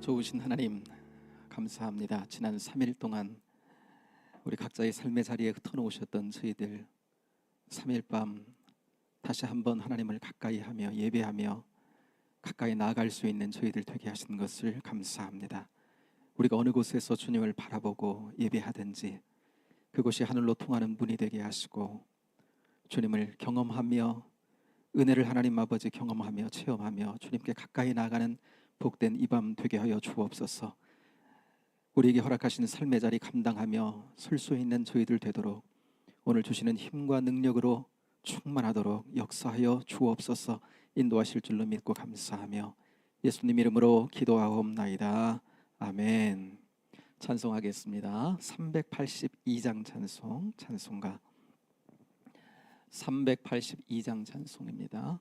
좋으신 하나님 감사합니다. 지난 3일 동안 우리 각자의 삶의 자리에 흩어놓으셨던 저희들 3일 밤 다시 한번 하나님을 가까이 하며 예배하며 가까이 나아갈 수 있는 저희들 되게 하신 것을 감사합니다. 우리가 어느 곳에서 주님을 바라보고 예배하든지 그곳이 하늘로 통하는 문이 되게 하시고 주님을 경험하며 은혜를 하나님 아버지 경험하며 체험하며 주님께 가까이 나아가는 복된 이 밤 되게 하여 주옵소서. 우리에게 허락하신 삶의 자리 감당하며 설 수 있는 저희들 되도록 오늘 주시는 힘과 능력으로 충만하도록 역사하여 주옵소서. 인도하실 줄로 믿고 감사하며 예수님 이름으로 기도하옵나이다. 아멘. 찬송하겠습니다. 382장 찬송가 382장 찬송입니다.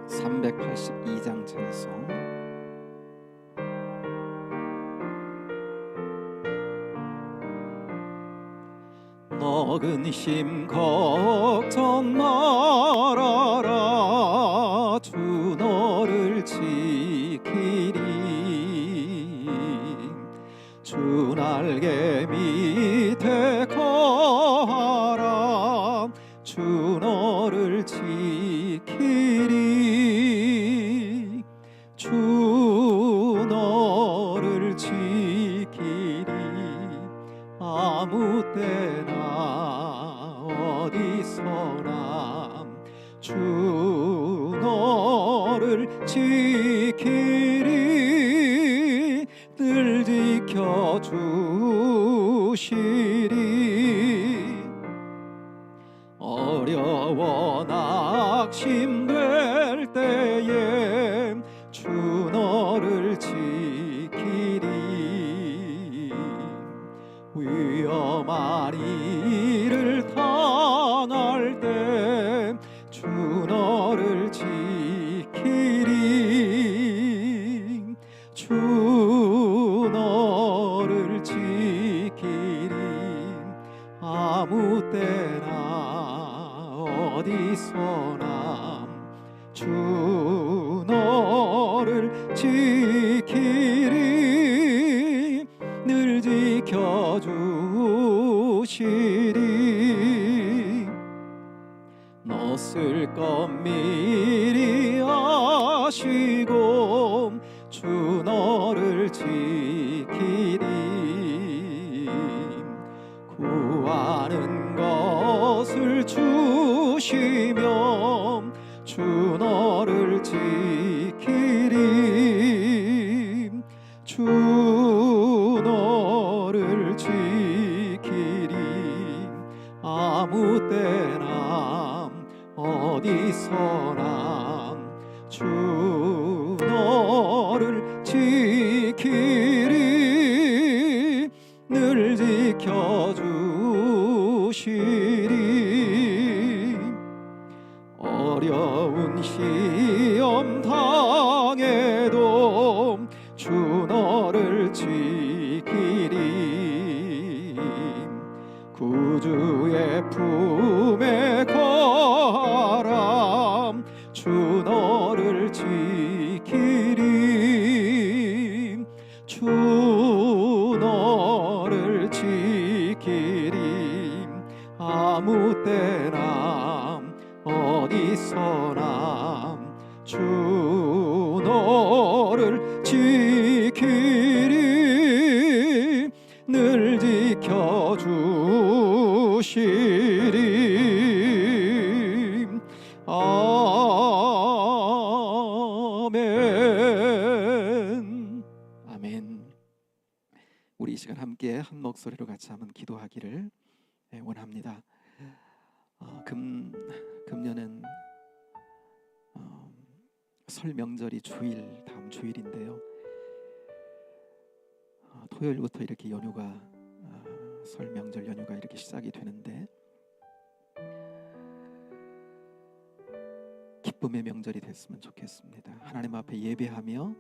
(382장) 찬송. 너 근심 걱정 말아라. 주 너를 지키리. 주 날개 밑에 거하라. 주 너를 지키리. 주 너를 지키리. 아무 때나 어디서나 주 너를 지키리. 늘 지켜주시리. 어려워 낙심될 때에 주 너를 지키리. 위험한 일을 당할 때 주 너를 지키리. 주 너를 지키리. 아무 때나 어디서나 주 너를 지키리. 늘 지켜주시리. 너 쓸 것 미리 아시고 주 너를 지키리. 구하는 것을 주시며 주 너를 지키리. 주 너를 지키리. 아무 때나 어디서나 주 너를 지키리. 늘 지켜주시리. 어려운 시험 당해도 주 너를 지키리. 구주의 품에 거하라. 주 너를 지키리. 주 너를 지키리. 아무 때나 어디서나 주 너를 지키리. 늘 지켜주시리. 아멘. 아멘. 우리 이 시간 함께 한 목소리로 같이 한번 기도하기를 원합니다. 금년은 설 명절이 다음 주일인데요. 토요일부터 이렇게 연휴가 설 명절 연휴가 이렇게 시작이 되는데 기쁨의 명절이 됐으면 좋겠습니다. 하나님 앞에 예배하며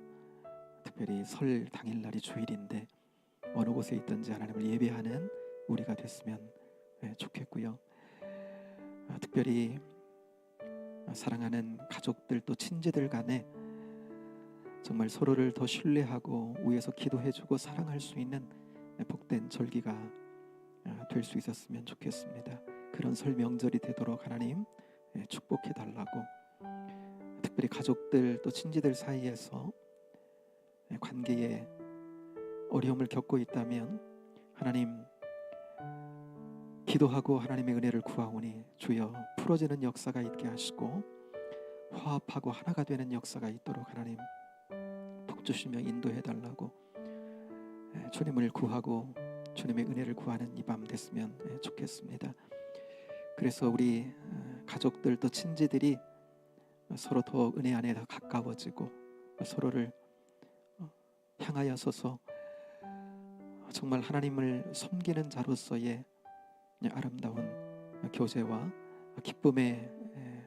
특별히 설 당일날이 주일인데 어느 곳에 있든지 하나님을 예배하는 우리가 됐으면 좋겠고요. 특별히 사랑하는 가족들 또 친지들 간에 정말 서로를 더 신뢰하고 위에서 기도해주고 사랑할 수 있는 복된 절기가 될 수 있었으면 좋겠습니다. 그런 설 명절이 되도록 하나님 축복해 달라고, 특별히 가족들 또 친지들 사이에서 관계에 어려움을 겪고 있다면 하나님 기도하고 하나님의 은혜를 구하오니 주여 풀어지는 역사가 있게 하시고 화합하고 하나가 되는 역사가 있도록 하나님 복주시며 인도해 달라고 주님을 구하고 주님의 은혜를 구하는 이 밤 됐으면 좋겠습니다. 그래서 우리 가족들 또 친지들이 서로 더 은혜 안에 더 가까워지고 서로를 향하여 서서 정말 하나님을 섬기는 자로서의 아름다운 교제와 기쁨의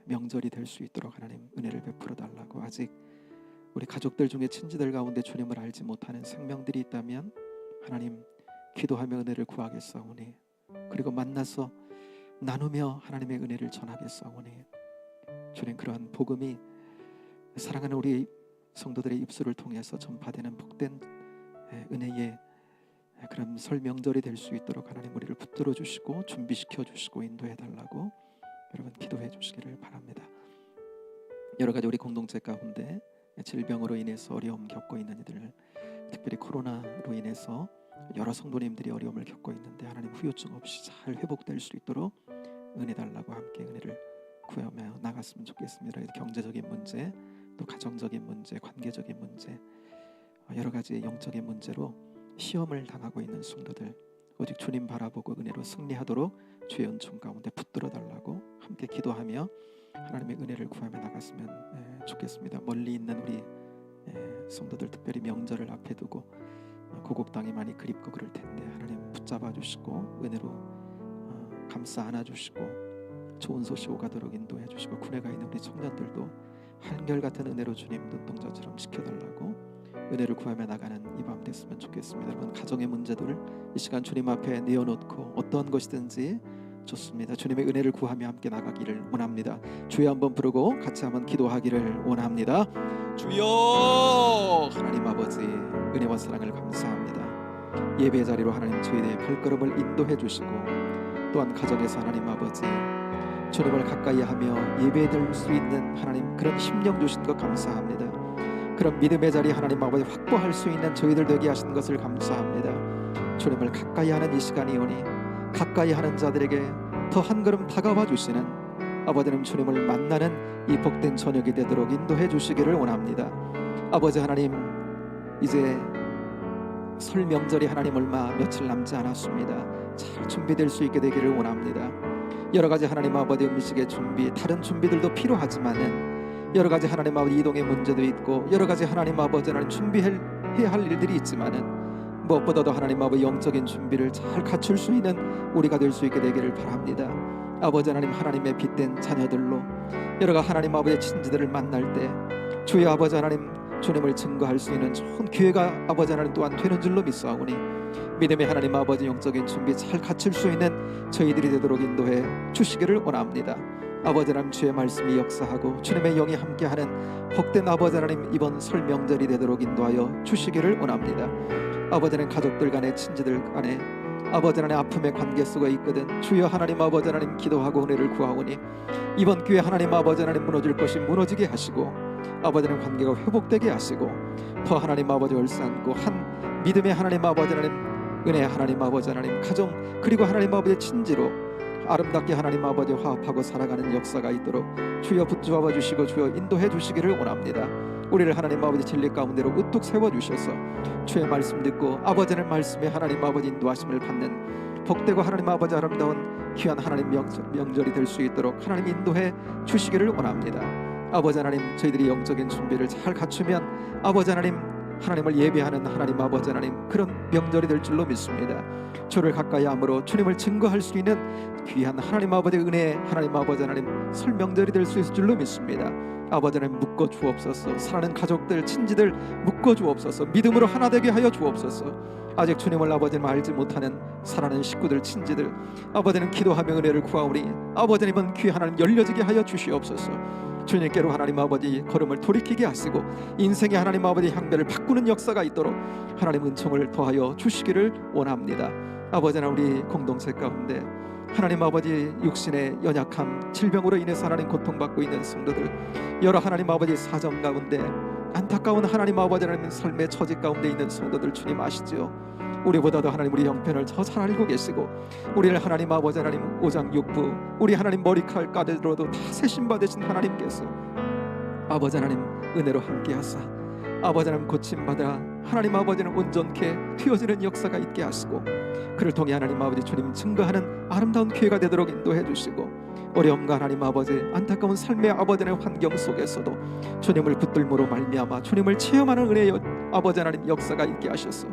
명절이 될 수 있도록 하나님 은혜를 베풀어 달라고, 아직 우리 가족들 중에 친지들 가운데 주님을 알지 못하는 생명들이 있다면 하나님 기도하며 은혜를 구하겠사오니, 그리고 만나서 나누며 하나님의 은혜를 전하겠사오니 주님 그러한 복음이 사랑하는 우리 성도들의 입술을 통해서 전파되는 복된 은혜의 그런 설 명절이 될 수 있도록 하나님 우리를 붙들어 주시고 준비시켜 주시고 인도해 달라고 여러분 기도해 주시기를 바랍니다. 여러 가지 우리 공동체 가운데 질병으로 인해서 어려움 겪고 있는 이들, 특별히 코로나로 인해서 여러 성도님들이 어려움을 겪고 있는데 하나님 후유증 없이 잘 회복될 수 있도록 은혜 달라고 함께 은혜를 구하며 나갔으면 좋겠습니다. 경제적인 문제, 또 가정적인 문제, 관계적인 문제, 여러 가지 영적인 문제로 시험을 당하고 있는 성도들, 오직 주님 바라보고 은혜로 승리하도록 주의 은총 가운데 붙들어 달라고 함께 기도하며 하나님의 은혜를 구하며 나갔으면 좋겠습니다. 멀리 있는 우리 성도들, 특별히 명절을 앞에 두고 고국 땅이 많이 그립고 그럴 텐데 하나님 붙잡아 주시고 은혜로 감싸 안아 주시고 좋은 소식 오가도록 인도해 주시고, 군에 가 있는 우리 청년들도 한결같은 은혜로 주님 눈동자처럼 지켜달라고 은혜를 구하며 나가는 이 밤 됐으면 좋겠습니다. 여러분 가정의 문제들을 이 시간 주님 앞에 내어놓고 어떤 것이든지 좋습니다. 주님의 은혜를 구하며 함께 나가기를 원합니다. 주여 한번 부르고 같이 한번 기도하기를 원합니다. 주여 하나님 아버지 은혜와 사랑을 감사합니다. 예배 자리로 하나님 저희의 발걸음을 인도해 주시고, 또한 가정에서 하나님 아버지 주님을 가까이 하며 예배드릴 수 있는 하나님 그런 심령 주신 것 감사합니다. 그런 믿음의 자리 하나님 아버지 확보할 수 있는 저희들 되게 하신 것을 감사합니다. 주님을 가까이 하는 이 시간이오니 가까이 하는 자들에게 더 한 걸음 다가와 주시는 아버지는 주님을 만나는 이 복된 저녁이 되도록 인도해 주시기를 원합니다. 아버지 하나님, 이제 설 명절이 하나님 얼마 며칠 남지 않았습니다. 잘 준비될 수 있게 되기를 원합니다. 여러 가지 하나님 아버지 음식의 준비, 다른 준비들도 필요하지만은 여러 가지 하나님 아버지 이동의 문제도 있고 여러 가지 하나님 아버지 하나님 준비해야 할 일들이 있지만은 무엇보다도 하나님 아버지 영적인 준비를 잘 갖출 수 있는 우리가 될 수 있게 되기를 바랍니다. 아버지 하나님, 하나님의 빛된 자녀들로 여러 가지 하나님 아버지의 친지들을 만날 때 주의 아버지 하나님 주님을 증거할 수 있는 좋은 기회가 아버지 하나님 또한 되는 줄로 믿사오니 믿음의 하나님 아버지 영적인 준비 잘 갖출 수 있는 저희들이 되도록 인도해 주시기를 원합니다. 아버지 하나님 주의 말씀이 역사하고 주님의 영이 함께하는 복된 아버지 하나님 이번 설 명절이 되도록 인도하여 주시기를 원합니다. 아버지 하나님 가족들 간에 친지들 간에 아버지 하나님 아픔의 관계 속에 있거든 주여 하나님 아버지 하나님 기도하고 은혜를 구하오니 이번 기회에 하나님 아버지 하나님 무너질 것이 무너지게 하시고 아버지 하나님 관계가 회복되게 하시고 더 하나님 아버지 얼싸안고 한 믿음의 하나님 아버지 하나님 은혜의 하나님 아버지 하나님 가정 그리고 하나님 아버지의 친지로 아름답게 하나님 아버지 화합하고 살아가는 역사가 있도록 주여 붙잡아 주시고 주여 인도해 주시기를 원합니다. 우리를 하나님 아버지 진리 가운데로 우뚝 세워주셔서 주의 말씀 듣고 아버지 하나님 말씀에 하나님 아버지 인도하심을 받는 복되고 하나님 아버지 아름다운 귀한 하나님 명절이 될 수 있도록 하나님 인도해 주시기를 원합니다. 아버지 하나님 저희들이 영적인 준비를 잘 갖추면 아버지 하나님 하나님을 예배하는 하나님 아버지 하나님, 그런 명절이 될 줄로 믿습니다. 주를 가까이 함으로 주님을 증거할 수 있는 귀한 하나님 아버지의 은혜, 하나님 아버지 하나님 설 명절이 될 수 있을 줄로 믿습니다. 아버지 하나님 묶어 주옵소서. 사랑하는 가족들, 친지들 묶어 주옵소서. 믿음으로 하나 되게 하여 주옵소서. 아직 주님을 아버지는 알지 못하는 사랑하는 식구들, 친지들, 아버지는 기도하며 은혜를 구하오니 아버지님은 귀 하나님 열려지게 하여 주시옵소서. 주님께로 하나님 아버지 걸음을 돌이키게 하시고 인생의 하나님 아버지 향배를 바꾸는 역사가 있도록 하나님 은총을 더하여 주시기를 원합니다. 아버지 하나님, 우리 공동체 가운데 하나님 아버지 육신의 연약함, 질병으로 인해서 하나님 고통받고 있는 성도들, 여러 하나님 아버지 사정 가운데 안타까운 하나님 아버지 하나님 삶의 처지 가운데 있는 성도들 주님 아시죠? 우리보다도 하나님 우리 형편을 더 잘 알고 계시고 우리를 하나님 아버지 하나님 오장육부, 우리 하나님 머리칼까지로도 다 세신 받으신 하나님께서 아버지 하나님 은혜로 함께 하사 아버지 하나님 고침받아 하나님 아버지는 온전케 튀어지는 역사가 있게 하시고 그를 통해 하나님 아버지 주님 증거하는 아름다운 기회가 되도록 인도해 주시고 어려움과 하나님 아버지 안타까운 삶의 아버지의 환경 속에서도 주님을 붙들므로 말미암아 주님을 체험하는 은혜의 아버지 하나님 역사가 있게 하셔서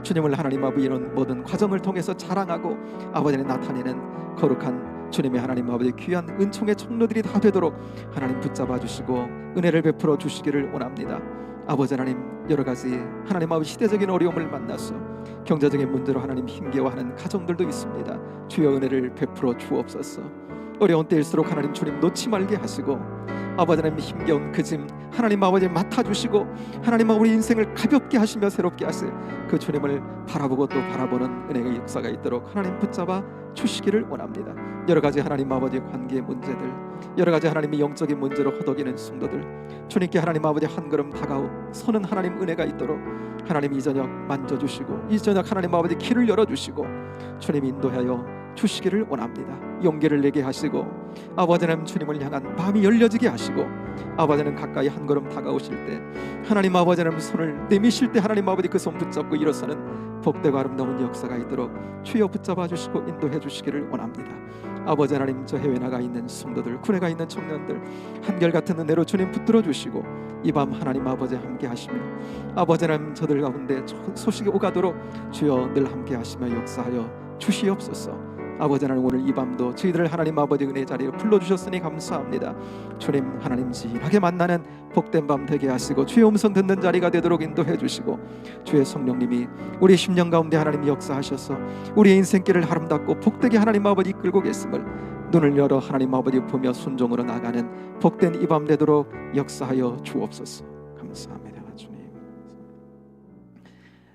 주님을 하나님 아버지 이런 모든 과정을 통해서 자랑하고 아버지는 나타내는 거룩한 주님의 하나님 아버지 귀한 은총의 청로들이 다 되도록 하나님 붙잡아 주시고 은혜를 베풀어 주시기를 원합니다. 아버지 하나님 여러 가지 하나님 아버지 시대적인 어려움을 만나서 경제적인 문제로 하나님 힘겨워하는 가정들도 있습니다. 주여 은혜를 베풀어 주옵소서. 어려운 때일수록 하나님 주님 놓지 말게 하시고 아버지 하나님 힘겨운 그 짐 하나님 아버지 맡아주시고 하나님 아버지 인생을 가볍게 하시며 새롭게 하실 그 주님을 바라보고 또 바라보는 은혜의 역사가 있도록 하나님 붙잡아 주시기를 원합니다. 여러 가지 하나님 아버지 관계의 문제들, 여러 가지 하나님의 영적인 문제로 허덕이는 성도들 주님께 하나님 아버지 한 걸음 다가서는 하나님 은혜가 있도록 하나님 이 저녁 만져주시고 이 저녁 하나님 아버지 길을 열어주시고 주님 인도하여 주시기를 원합니다. 용기를 내게 하시고 아버지 하나님 주님을 향한 마음이 열려지게 하시고 아버지 하나님 가까이 한 걸음 다가오실 때 하나님 아버지 하나님 손을 내미실 때 하나님 아버지 그 손 붙잡고 일어서는 복되고 아름다운 역사가 있도록 주여 붙잡아 주시고 인도해 주시기를 원합니다. 아버지 하나님 저 해외 나가 있는 성도들, 군에 가 있는 청년들 한결같은 은혜로 주님 붙들어 주시고 이 밤 하나님 아버지 함께 하시며 아버지 하나님 저들 가운데 소식이 오가도록 주여 늘 함께 하시며 역사하여 주시옵소서. 아버지 하나님 오늘 이 밤도 저희들을 하나님 아버지 은혜 자리에 불러주셨으니 감사합니다. 주님 하나님 진하게 만나는 복된 밤 되게 하시고 주의 음성 듣는 자리가 되도록 인도해 주시고 주의 성령님이 우리 심령 가운데 하나님 역사하셔서 우리의 인생길을 아름답고 복되게 하나님 아버지 이끌고 계심을 눈을 열어 하나님 아버지 보며 순종으로 나가는 복된 이 밤 되도록 역사하여 주옵소서. 감사합니다. 주님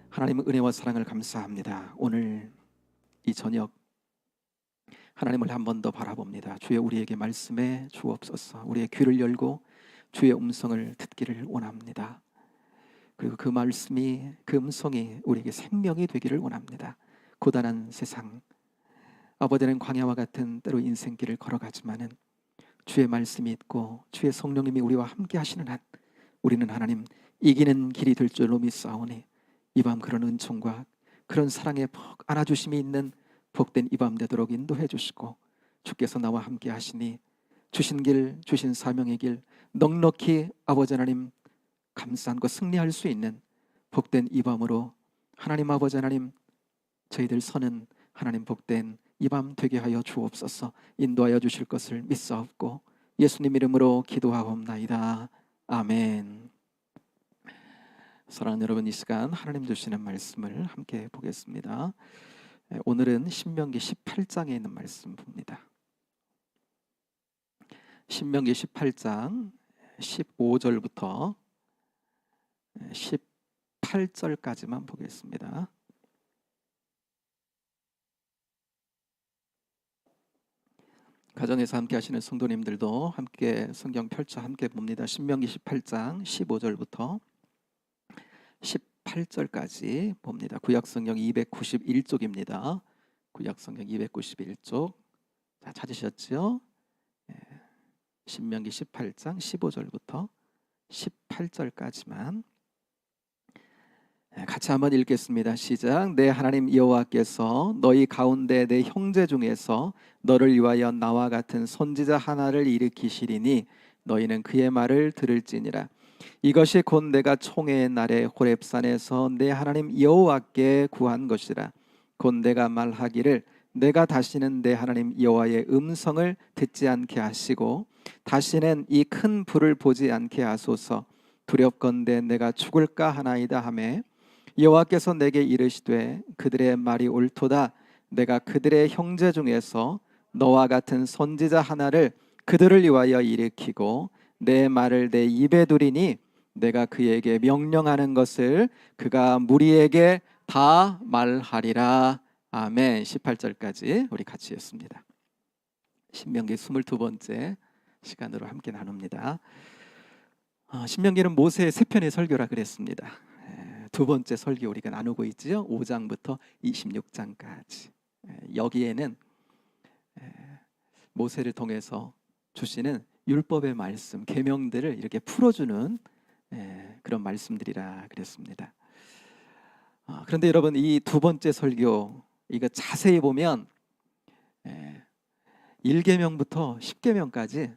하나님의 은혜와 사랑을 감사합니다. 오늘 이 저녁 하나님을 한 번 더 바라봅니다. 주여 우리에게 말씀해 주옵소서. 우리의 귀를 열고 주의 음성을 듣기를 원합니다. 그리고 그 말씀이 그 음성이 우리에게 생명이 되기를 원합니다. 고단한 세상 아버지는 광야와 같은 때로 인생길을 걸어가지만은 주의 말씀이 있고 주의 성령님이 우리와 함께 하시는 한 우리는 하나님 이기는 길이 될 줄로 믿사오니 이 밤 그런 은총과 그런 사랑의 안아주심이 있는 복된 이 밤 되도록 인도해 주시고 주께서 나와 함께 하시니 주신 길 주신 사명의 길 넉넉히 아버지 하나님 감사한 것 승리할 수 있는 복된 이 밤으로 하나님 아버지 하나님 저희들 서는 하나님 복된 이 밤 되게 하여 주옵소서. 인도하여 주실 것을 믿사옵고 예수님 이름으로 기도하옵나이다. 아멘. 사랑하는 여러분, 이 시간 하나님 주시는 말씀을 함께 보겠습니다. 오늘은 신명기 18장에 있는 말씀 봅니다. 신명기 18장 15절부터 18절까지만 보겠습니다. 가정에서 함께 하시는 성도님들도 함께 성경 펼쳐 함께 봅니다. 신명기 18장 15절부터 18절까지 봅니다. 구약성경 291쪽입니다. 구약성경 291쪽. 자, 찾으셨죠? 신명기 18장 15절부터 18절까지만 같이 한번 읽겠습니다. 시작. 내 하나님 여호와께서 너희 가운데 내 형제 중에서 너를 위하여 나와 같은 선지자 하나를 일으키시리니 너희는 그의 말을 들을지니라. 이것이 곧 내가 총회의 날에 호렙산에서 내 하나님 여호와께 구한 것이라. 곧 내가 말하기를 내가 다시는 내 하나님 여호와의 음성을 듣지 않게 하시고 다시는 이 큰 불을 보지 않게 하소서. 두렵건대 내가 죽을까 하나이다 하매 여호와께서 내게 이르시되 그들의 말이 옳도다. 내가 그들의 형제 중에서 너와 같은 선지자 하나를 그들을 위하여 일으키고 내 말을 내 입에 두리니 내가 그에게 명령하는 것을 그가 무리에게 다 말하리라. 아멘. 18절까지 우리 같이 했습니다. 신명기 22번째 시간으로 함께 나눕니다. 신명기는 모세의 세 편의 설교라 그랬습니다. 두 번째 설교 우리가 나누고 있지요. 5장부터 26장까지. 여기에는 모세를 통해서 주시는 율법의 말씀, 계명들을 이렇게 풀어주는 그런 말씀들이라 그랬습니다. 그런데 여러분, 이 두 번째 설교 이거 자세히 보면 1계명부터 10계명까지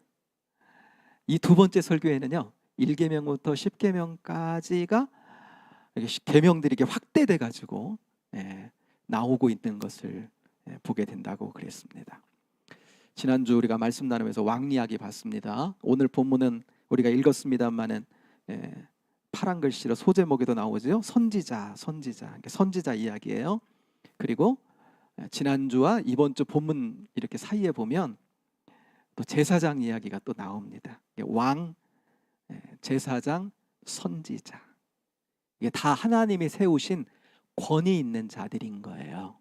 이 두 번째 설교에는요 1계명부터 10계명까지가 계명들이 이렇게 확대돼 가지고 나오고 있는 것을 보게 된다고 그랬습니다. 지난주 우리가 말씀 나누면서 왕 이야기 봤습니다. 오늘 본문은 우리가 읽었습니다만은 파란 글씨로 소제목에도 나오죠. 선지자 이야기예요. 그리고 지난주와 이번 주 본문 이렇게 사이에 보면 또 제사장 이야기가 또 나옵니다. 왕, 제사장, 선지자, 이게 다 하나님이 세우신 권위 있는 자들인 거예요.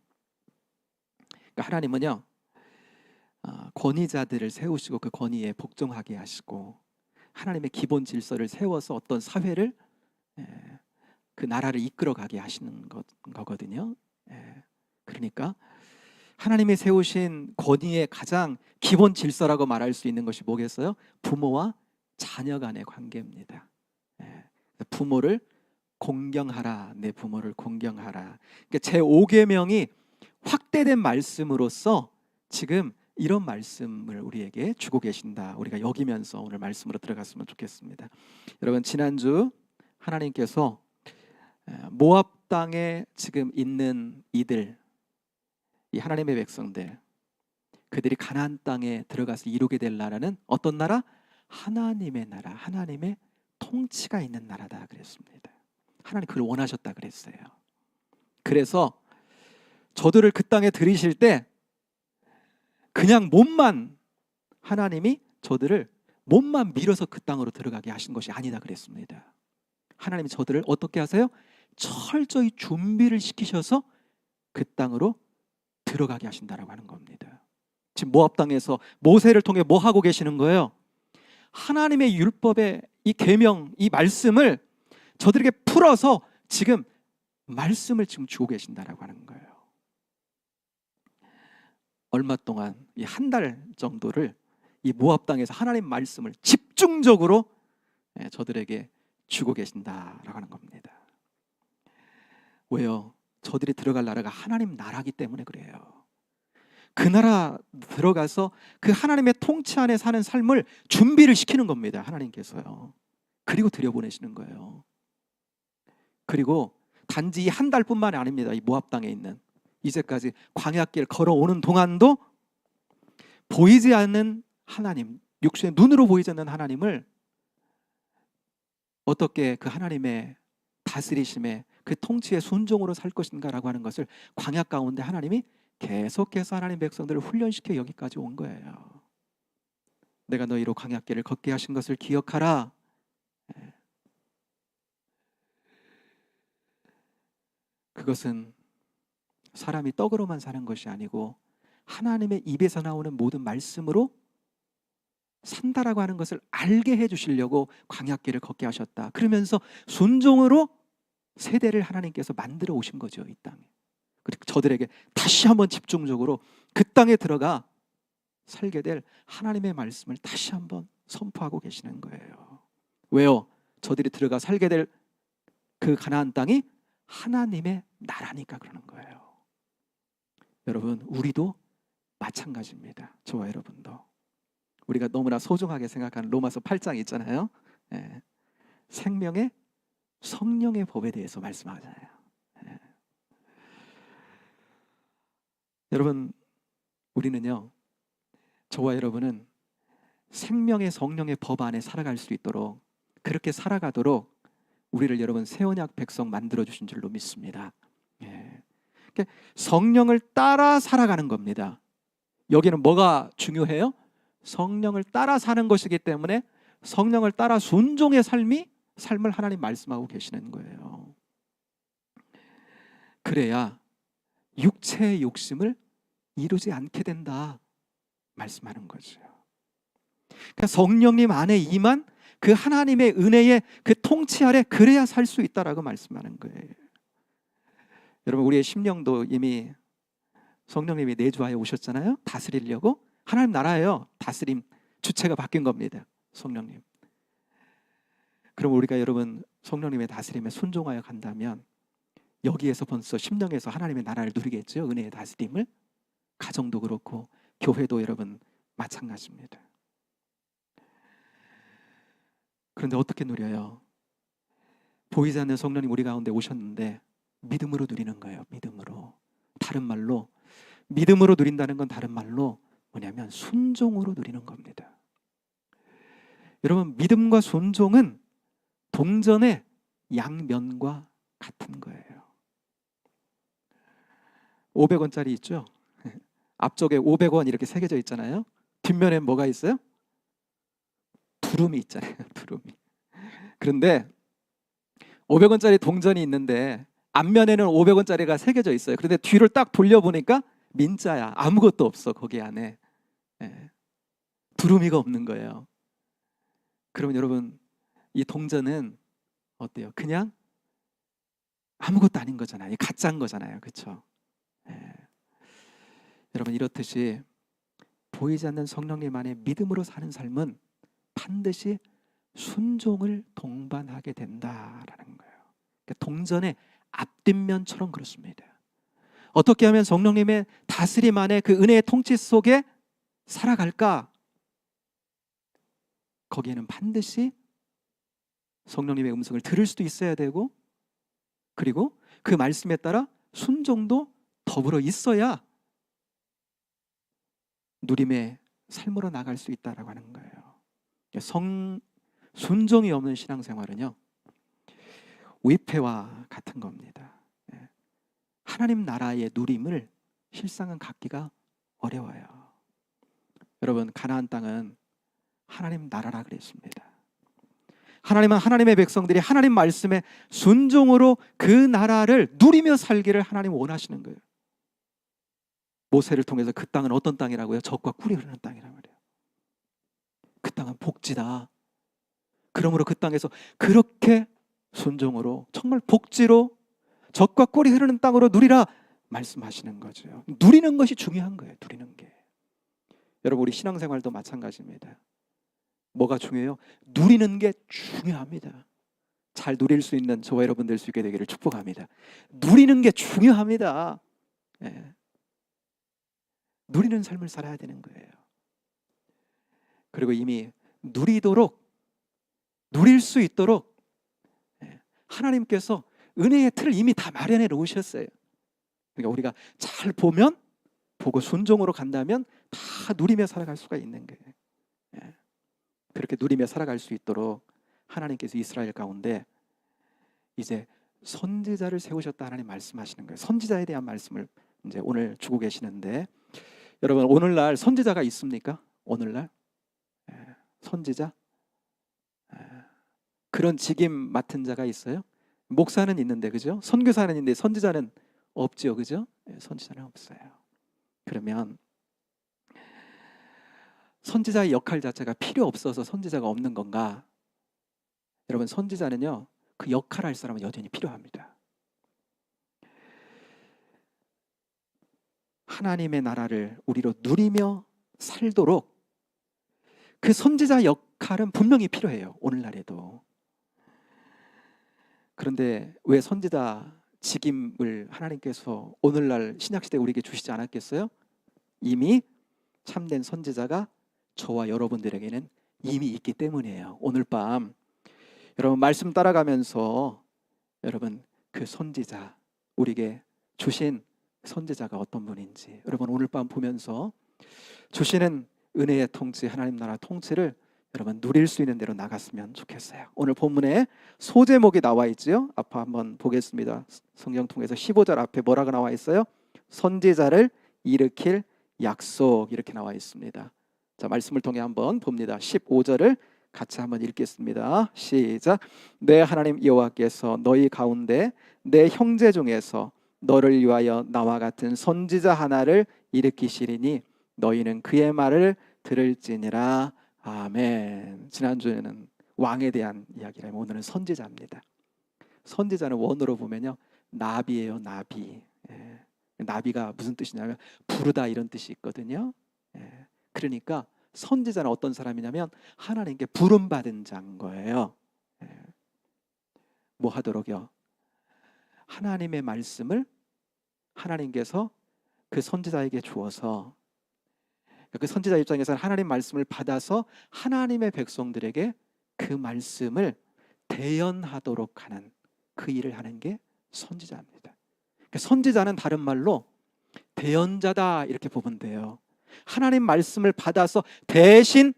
그러니까 하나님은요 권위자들을 세우시고 그 권위에 복종하게 하시고 하나님의 기본 질서를 세워서 어떤 사회를 그 나라를 이끌어가게 하시는 거거든요. 그러니까 하나님이 세우신 권위의 가장 기본 질서라고 말할 수 있는 것이 뭐겠어요? 부모와 자녀 간의 관계입니다. 부모를 공경하라, 내 부모를 공경하라. 그러니까 제5계명이 확대된 말씀으로서 지금 이런 말씀을 우리에게 주고 계신다. 우리가 여기면서 오늘 말씀으로 들어갔으면 좋겠습니다. 여러분, 지난주 하나님께서 모압 땅에 지금 있는 이들, 이 하나님의 백성들, 그들이 가나안 땅에 들어가서 이루게 될 나라는 어떤 나라? 하나님의 나라, 하나님의 통치가 있는 나라다 그랬습니다. 하나님 그걸 원하셨다 그랬어요. 그래서 저들을 그 땅에 들이실 때 그냥 몸만, 하나님이 저들을 몸만 밀어서 그 땅으로 들어가게 하신 것이 아니다 그랬습니다. 하나님이 저들을 어떻게 하세요? 철저히 준비를 시키셔서 그 땅으로 들어가게 하신다라고 하는 겁니다. 지금 모압 땅에서 모세를 통해 뭐 하고 계시는 거예요? 하나님의 율법의 이 계명, 이 말씀을 저들에게 풀어서 지금 말씀을 지금 주고 계신다라고 하는 거예요. 얼마 동안 이 한 달 정도를 이 모압 땅에서 하나님 말씀을 집중적으로 저들에게 주고 계신다라고 하는 겁니다. 왜요? 저들이 들어갈 나라가 하나님 나라기 때문에 그래요. 그 나라 들어가서 그 하나님의 통치 안에 사는 삶을 준비를 시키는 겁니다. 하나님께서요. 그리고 들여보내시는 거예요. 그리고 단지 한 달뿐만이 아닙니다. 이 모압 땅에 있는 이제까지 광야길 걸어오는 동안도 보이지 않는 하나님, 육신의 눈으로 보이지 않는 하나님을 어떻게 그 하나님의 다스리심에 그 통치의 순종으로 살 것인가라고 하는 것을 광야 가운데 하나님이 계속해서 하나님 백성들을 훈련시켜 여기까지 온 거예요. 내가 너희로 광야길을 걷게 하신 것을 기억하라. 그것은 사람이 떡으로만 사는 것이 아니고 하나님의 입에서 나오는 모든 말씀으로 산다라고 하는 것을 알게 해주시려고 광야길을 걷게 하셨다. 그러면서 순종으로 세대를 하나님께서 만들어 오신 거죠, 이 땅에. 그리고 저들에게 다시 한번 집중적으로 그 땅에 들어가 살게 될 하나님의 말씀을 다시 한번 선포하고 계시는 거예요. 왜요? 저들이 들어가 살게 될 그 가나안 땅이 하나님의 나라니까 그러는 거예요. 여러분, 우리도 마찬가지입니다. 저와 여러분도. 우리가 너무나 소중하게 생각하는 로마서 8장 있잖아요. 생명의 성령의 법에 대해서 말씀하잖아요. 예. 여러분, 우리는요, 저와 여러분은 생명의 성령의 법 안에 살아갈 수 있도록, 그렇게 살아가도록 우리를 여러분 새 언약 백성 만들어 주신 줄로 믿습니다. 예. 그러니까 성령을 따라 살아가는 겁니다. 여기는 뭐가 중요해요? 성령을 따라 사는 것이기 때문에 성령을 따라 순종의 삶을 하나님 말씀하고 계시는 거예요. 그래야 육체의 욕심을 이루지 않게 된다 말씀하는 거죠. 그러니까 성령님 안에 임한 그 하나님의 은혜의 그 통치 아래 그래야 살 수 있다라고 말씀하는 거예요. 여러분, 우리의 심령도 이미 성령님이 내주하여 오셨잖아요. 다스리려고. 하나님 나라예요. 다스림 주체가 바뀐 겁니다. 성령님. 그럼 우리가 여러분 성령님의 다스림에 순종하여 간다면 여기에서 벌써 심령에서 하나님의 나라를 누리겠죠. 은혜의 다스림을. 가정도 그렇고 교회도 여러분 마찬가지입니다. 그런데 어떻게 누려요? 보이지 않는 성령님 우리 가운데 오셨는데 믿음으로 누리는 거예요. 믿음으로. 다른 말로 믿음으로 누린다는 건 다른 말로 뭐냐면 순종으로 누리는 겁니다. 여러분, 믿음과 순종은 동전의 양면과 같은 거예요. 500원짜리 있죠? 앞쪽에 500원 이렇게 새겨져 있잖아요. 뒷면에 뭐가 있어요? 두루미 있잖아요. 두루미. 그런데 500원짜리 동전이 있는데 앞면에는 500원짜리가 새겨져 있어요. 그런데 뒤를 딱 돌려보니까 민자야. 아무것도 없어 거기 안에. 예. 두루미가 없는 거예요. 그러면 여러분, 이 동전은 어때요? 그냥 아무것도 아닌 거잖아요. 가짜인 거잖아요. 그렇죠? 예. 여러분, 이렇듯이 보이지 않는 성령님 안에 믿음으로 사는 삶은 반드시 순종을 동반하게 된다라는 거예요. 그러니까 동전의 앞뒷면처럼 그렇습니다. 어떻게 하면 성령님의 다스림 안에 그 은혜의 통치 속에 살아갈까? 거기에는 반드시 성령님의 음성을 들을 수도 있어야 되고, 그리고 그 말씀에 따라 순종도 더불어 있어야 누림의 삶으로 나갈 수 있다라고 하는 거예요. 순종이 없는 신앙생활은요, 위패와 같은 겁니다. 하나님 나라의 누림을 실상은 갖기가 어려워요. 여러분, 가나안 땅은 하나님 나라라 그랬습니다. 하나님은 하나님의 백성들이 하나님 말씀에 순종으로 그 나라를 누리며 살기를 하나님 원하시는 거예요. 모세를 통해서 그 땅은 어떤 땅이라고요? 젖과 꿀이 흐르는 땅이란 말이에요. 그 땅은 복지다. 그러므로 그 땅에서 그렇게 순종으로 정말 복지로 젖과 꿀이 흐르는 땅으로 누리라 말씀하시는 거죠. 누리는 것이 중요한 거예요. 누리는 게. 여러분, 우리 신앙생활도 마찬가지입니다. 뭐가 중요해요? 누리는 게 중요합니다. 잘 누릴 수 있는 저와 여러분 될 수 있게 되기를 축복합니다. 누리는 게 중요합니다. 예. 누리는 삶을 살아야 되는 거예요. 그리고 이미 누릴 수 있도록 하나님께서 은혜의 틀을 이미 다 마련해 놓으셨어요. 그러니까 우리가 잘 보고 순종으로 간다면 다 누리며 살아갈 수가 있는 거예요. 그렇게 누리며 살아갈 수 있도록 하나님께서 이스라엘 가운데 이제 선지자를 세우셨다 하나님 말씀하시는 거예요. 선지자에 대한 말씀을 이제 오늘 주고 계시는데, 여러분, 오늘날 선지자가 있습니까? 오늘날 선지자? 그런 직임 맡은 자가 있어요? 목사는 있는데, 그죠? 선교사는 있는데 선지자는 없지요, 그죠? 선지자는 없어요. 그러면 선지자의 역할 자체가 필요 없어서 선지자가 없는 건가? 여러분, 선지자는요, 그 역할을 할 사람은 여전히 필요합니다. 하나님의 나라를 우리로 누리며 살도록 그 선지자 역할은 분명히 필요해요. 오늘날에도. 그런데 왜 선지자 직임을 하나님께서 오늘날 신약시대에 우리에게 주시지 않았겠어요? 이미 참된 선지자가 저와 여러분들에게는 이미 있기 때문이에요. 오늘 밤 여러분 말씀 따라가면서 여러분 그 선지자, 우리에게 주신 선지자가 어떤 분인지 여러분 오늘 밤 보면서 주시는 은혜의 통치, 하나님 나라 통치를 여러분 누릴 수 있는 대로 나갔으면 좋겠어요. 오늘 본문에 소제목이 나와 있지요. 앞에 한번 보겠습니다. 성경 통해서 15절 앞에 뭐라고 나와 있어요? 선지자를 일으킬 약속, 이렇게 나와 있습니다. 자, 말씀을 통해 한번 봅니다. 15절을 같이 한번 읽겠습니다. 시작. 내 하나님 여호와께서 너희 가운데 내 형제 중에서 너를 위하여 나와 같은 선지자 하나를 일으키시리니 너희는 그의 말을 들을지니라. 아멘. 지난주에는 왕에 대한 이야기라면 오늘은 선지자입니다. 선지자는 원어로 보면요, 나비예요. 나비. 나비가 무슨 뜻이냐면 부르다, 이런 뜻이 있거든요. 그러니까 선지자는 어떤 사람이냐면 하나님께 부름받은 자인 거예요. 뭐 하도록요? 하나님의 말씀을 하나님께서 그 선지자에게 주어서, 그 선지자 입장에서는 하나님 말씀을 받아서 하나님의 백성들에게 그 말씀을 대연하도록 하는 그 일을 하는 게 선지자입니다. 그러니까 선지자는 다른 말로 대연자다, 이렇게 보면 돼요. 하나님 말씀을 받아서 대신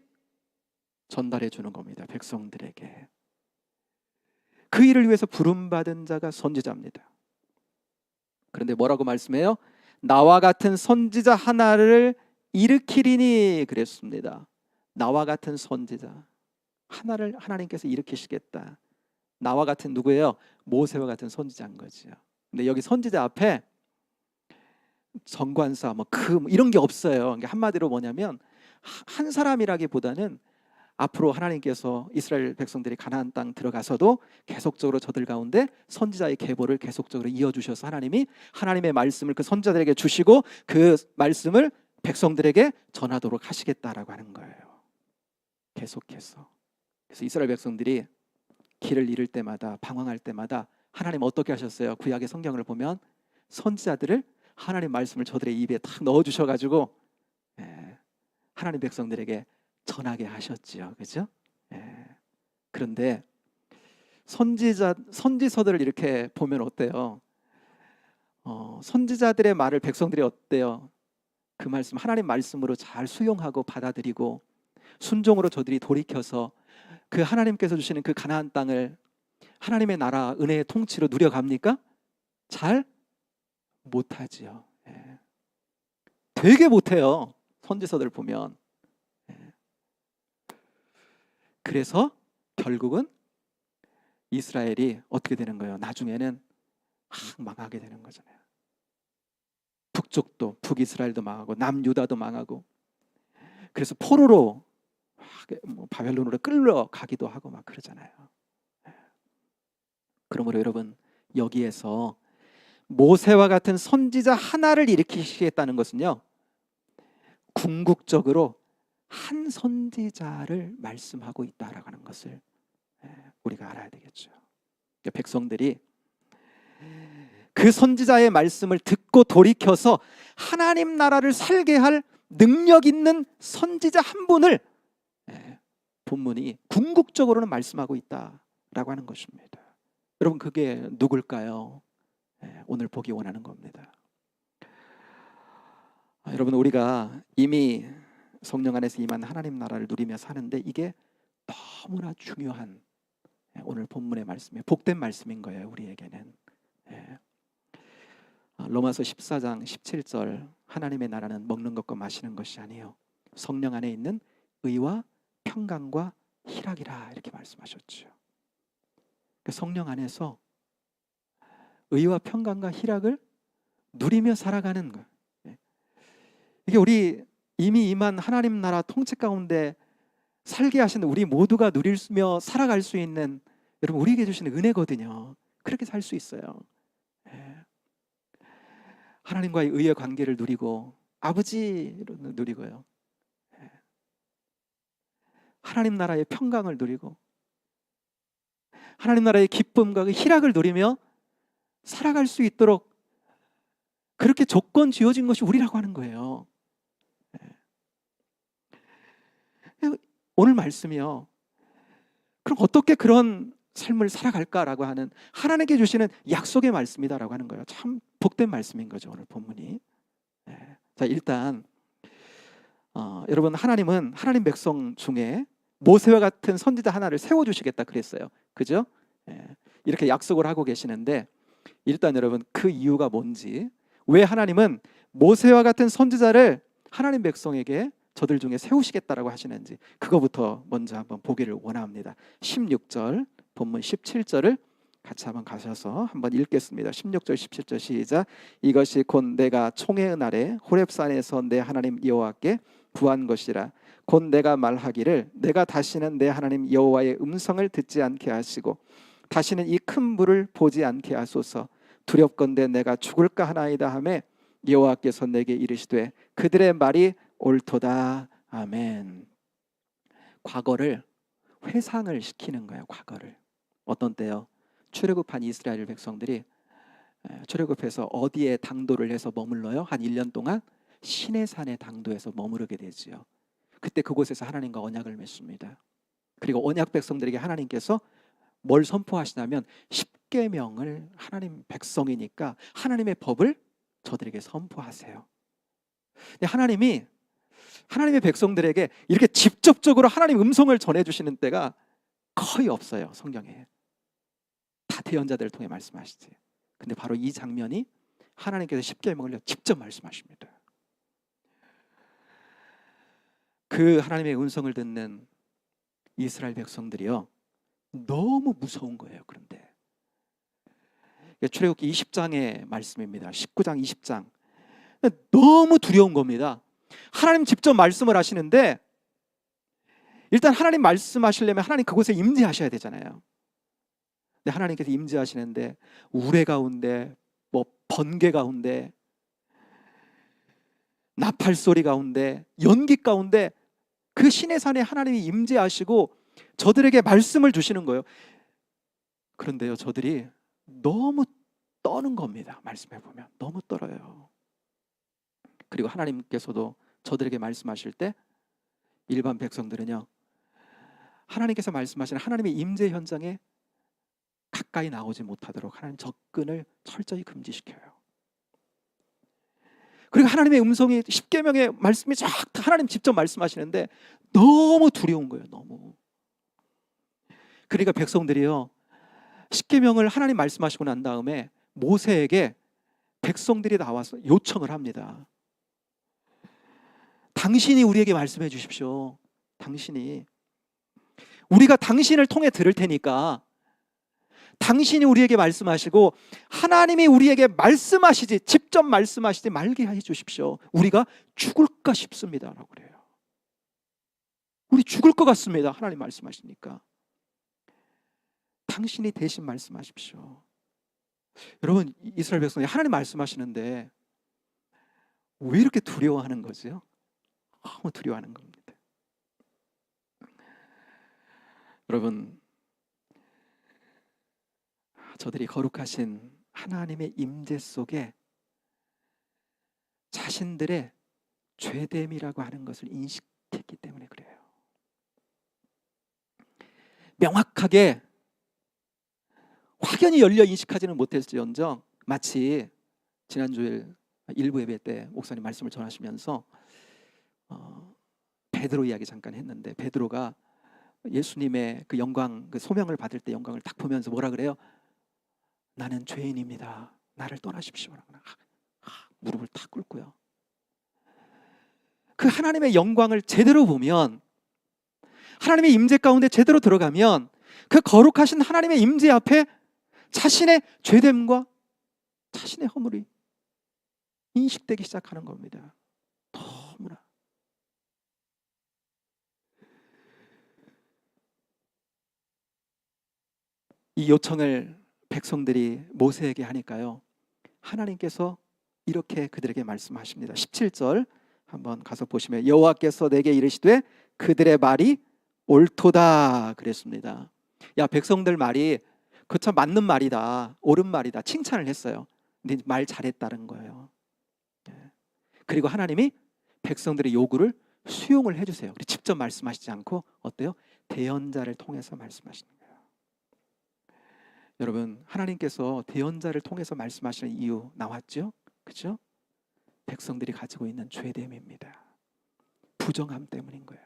전달해 주는 겁니다. 백성들에게. 그 일을 위해서 부름받은 자가 선지자입니다. 그런데 뭐라고 말씀해요? 나와 같은 선지자 하나를 일으키리니 그랬습니다. 나와 같은 선지자 하나를 하나님께서 일으키시겠다. 나와 같은 누구예요? 모세와 같은 선지자인 거죠. 근데 여기 선지자 앞에 정관사 이런 게 없어요. 그러니까 한마디로 뭐냐면 한 사람이라기보다는 앞으로 하나님께서 이스라엘 백성들이 가나안 땅 들어가서도 계속적으로 저들 가운데 선지자의 계보를 계속적으로 이어주셔서 하나님이 하나님의 말씀을 그 선지자들에게 주시고 그 말씀을 백성들에게 전하도록 하시겠다라고 하는 거예요. 계속해서. 그래서 이스라엘 백성들이 길을 잃을 때마다, 방황할 때마다 하나님 어떻게 하셨어요? 구약의 성경을 보면 선지자들을 하나님 말씀을 저들의 입에 탁 넣어주셔가지고 하나님 백성들에게 전하게 하셨지요. 그렇죠? 그런데 선지서들을 이렇게 보면 어때요? 선지자들의 말을 백성들이 어때요? 그 말씀, 하나님 말씀으로 잘 수용하고 받아들이고 순종으로 저들이 돌이켜서 그 하나님께서 주시는 그 가나안 땅을 하나님의 나라 은혜의 통치로 누려갑니까? 잘 못하지요. 되게 못해요. 선지서들 보면. 그래서 결국은 이스라엘이 어떻게 되는 거예요? 나중에는 망하게 되는 거잖아요. 북쪽도, 북이스라엘도 망하고 남유다도 망하고, 그래서 포로로 바벨론으로 끌려가기도 하고 막 그러잖아요. 그러므로 여러분, 여기에서 모세와 같은 선지자 하나를 일으키시겠다는 것은요, 궁극적으로 한 선지자를 말씀하고 있다라고 하는 것을 우리가 알아야 되겠죠. 백성들이 그 선지자의 말씀을 듣고 돌이켜서 하나님 나라를 살게 할 능력 있는 선지자 한 분을 본문이 궁극적으로는 말씀하고 있다라고 하는 것입니다. 여러분, 그게 누굴까요? 오늘 보기 원하는 겁니다. 여러분, 우리가 이미 성령 안에서 임한 하나님 나라를 누리며 사는데 이게 너무나 중요한 오늘 본문의 말씀이 복된 말씀인 거예요. 우리에게는. 로마서 14장 17절, 하나님의 나라는 먹는 것과 마시는 것이 아니요 성령 안에 있는 의와 평강과 희락이라, 이렇게 말씀하셨죠. 성령 안에서 의와 평강과 희락을 누리며 살아가는 것, 이게 우리 이미 임한 하나님 나라 통치 가운데 살게 하시는 우리 모두가 누리며 살아갈 수 있는, 여러분, 우리에게 주시는 은혜거든요. 그렇게 살 수 있어요. 하나님과의 의의 관계를 누리고 아버지로 누리고요, 하나님 나라의 평강을 누리고 하나님 나라의 기쁨과 그 희락을 누리며 살아갈 수 있도록 그렇게 조건 지어진 것이 우리라고 하는 거예요. 오늘 말씀이요, 그럼 어떻게 그런 삶을 살아갈까라고 하는 하나님께 주시는 약속의 말씀이다라고 하는 거예요. 참 복된 말씀인 거죠, 오늘 본문이. 자, 일단 여러분, 하나님은 하나님 백성 중에 모세와 같은 선지자 하나를 세워주시겠다 그랬어요. 그죠? 이렇게 약속을 하고 계시는데, 일단 여러분, 그 이유가 뭔지, 왜 하나님은 모세와 같은 선지자를 하나님 백성에게 저들 중에 세우시겠다라고 하시는지, 그거부터 먼저 한번 보기를 원합니다. 16절, 본문 17절을 같이 한번 가셔서 한번 읽겠습니다. 16절 17절 시작. 이것이 곧 내가 총회의 날에 호렙산에서 내 하나님 여호와께 구한 것이라. 곧 내가 말하기를 내가 다시는 내 하나님 여호와의 음성을 듣지 않게 하시고 다시는 이 큰 물을 보지 않게 하소서. 두렵건대 내가 죽을까 하나이다 하매 여호와께서 내게 이르시되 그들의 말이 옳도다. 아멘. 과거를 회상을 시키는 거예요. 과거를. 어떤 때요? 출애굽한 이스라엘 백성들이 출애굽해서 어디에 당도를 해서 머물러요? 한 1년 동안 시내산의 당도에서 머무르게 되지요. 그때 그곳에서 하나님과 언약을 맺습니다. 그리고 언약 백성들에게 하나님께서 뭘 선포하시냐면 십계명을, 하나님 백성이니까 하나님의 법을 저들에게 선포하세요. 근데 하나님의 백성들에게 이렇게 직접적으로 하나님 음성을 전해주시는 때가 거의 없어요. 성경에 다 대언자들을 통해 말씀하시지. 근데 바로 이 장면이 하나님께서 십계명을 직접 말씀하십니다. 그 하나님의 음성을 듣는 이스라엘 백성들이요, 너무 무서운 거예요. 그런데 출애굽기 20장의 말씀입니다. 19장 20장 너무 두려운 겁니다. 하나님 직접 말씀을 하시는데, 일단 하나님 말씀하시려면 하나님 그곳에 임재하셔야 되잖아요. 근데 하나님께서 임재하시는데 우레 가운데, 번개 가운데, 나팔 소리 가운데, 연기 가운데 그 시내산에 하나님이 임재하시고 저들에게 말씀을 주시는 거예요. 그런데요, 저들이 너무 떠는 겁니다. 말씀해 보면 너무 떨어요. 그리고 하나님께서도 저들에게 말씀하실 때 일반 백성들은요, 하나님께서 말씀하시는 하나님의 임재 현장에 가까이 나오지 못하도록 하나님 접근을 철저히 금지시켜요. 그리고 하나님의 음성이, 십계명의 말씀이 쫙 하나님 직접 말씀하시는데 너무 두려운 거예요. 너무. 그러니까 백성들이요, 십계명을 하나님 말씀하시고 난 다음에 모세에게 백성들이 나와서 요청을 합니다. 당신이 우리에게 말씀해 주십시오. 당신이, 우리가 당신을 통해 들을 테니까 당신이 우리에게 말씀하시고 하나님이 우리에게 말씀하시지, 직접 말씀하시지 말게 해 주십시오. 우리가 죽을까 싶습니다 라고 그래요. 우리 죽을 것 같습니다. 하나님 말씀하시니까 당신이 대신 말씀하십시오. 여러분, 이스라엘 백성이 하나님 말씀하시는데 왜 이렇게 두려워하는 거죠? 너무 두려워하는 겁니다. 여러분, 저들이 거룩하신 하나님의 임재 속에 자신들의 죄됨이라고 하는 것을 인식했기 때문에 그래요. 명확하게 확연히 열려 인식하지는 못했을지언정, 마치 지난주에 일부 예배 때 목사님 말씀을 전하시면서 베드로 이야기 잠깐 했는데, 베드로가 예수님의 그 영광, 그 소명을 받을 때 영광을 딱 보면서 뭐라 그래요? 나는 죄인입니다. 나를 떠나십시오. 무릎을 탁 꿇고요. 그 하나님의 영광을 제대로 보면, 하나님의 임재 가운데 제대로 들어가면 그 거룩하신 하나님의 임재 앞에 자신의 죄됨과 자신의 허물이 인식되기 시작하는 겁니다. 너무나. 이 요청을 백성들이 모세에게 하니까요, 하나님께서 이렇게 그들에게 말씀하십니다. 17절 한번 가서 보시면 여호와께서 내게 이르시되 그들의 말이 옳도다 그랬습니다. 야, 백성들 말이 그 참 맞는 말이다, 옳은 말이다, 칭찬을 했어요. 근데 말 잘했다는 거예요. 그리고 하나님이 백성들의 요구를 수용을 해주세요. 직접 말씀하시지 않고 어때요? 대언자를 통해서 말씀하시는 거예요. 여러분, 하나님께서 대언자를 통해서 말씀하시는 이유 나왔죠? 그죠? 백성들이 가지고 있는 죄됨입니다. 부정함 때문인 거예요.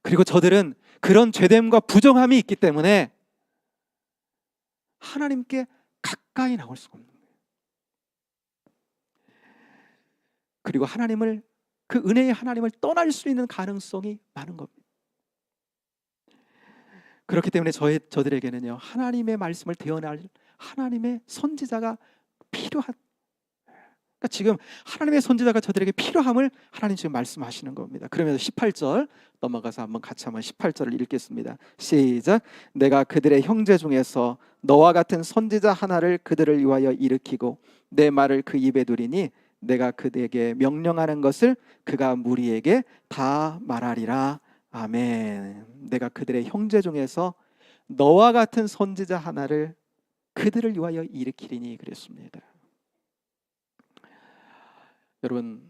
그리고 저들은 그런 죄됨과 부정함이 있기 때문에 하나님께 가까이 나올 수가 없는 거예요. 그리고 하나님을, 그 은혜의 하나님을 떠날 수 있는 가능성이 많은 겁니다. 그렇기 때문에 저들에게는요, 하나님의 말씀을 대언할 하나님의 선지자가 필요한, 그러니까 지금 하나님의 선지자가 저들에게 필요함을 하나님 지금 말씀하시는 겁니다. 그러면서 18절 넘어가서 한번 같이 한번 18절을 읽겠습니다. 시작. 내가 그들의 형제 중에서 너와 같은 선지자 하나를 그들을 위하여 일으키고 내 말을 그 입에 두리니 내가 그에게 명령하는 것을 그가 무리에게 다 말하리라. 아멘. 내가 그들의 형제 중에서 너와 같은 선지자 하나를 그들을 위하여 일으키리니 그랬습니다. 여러분,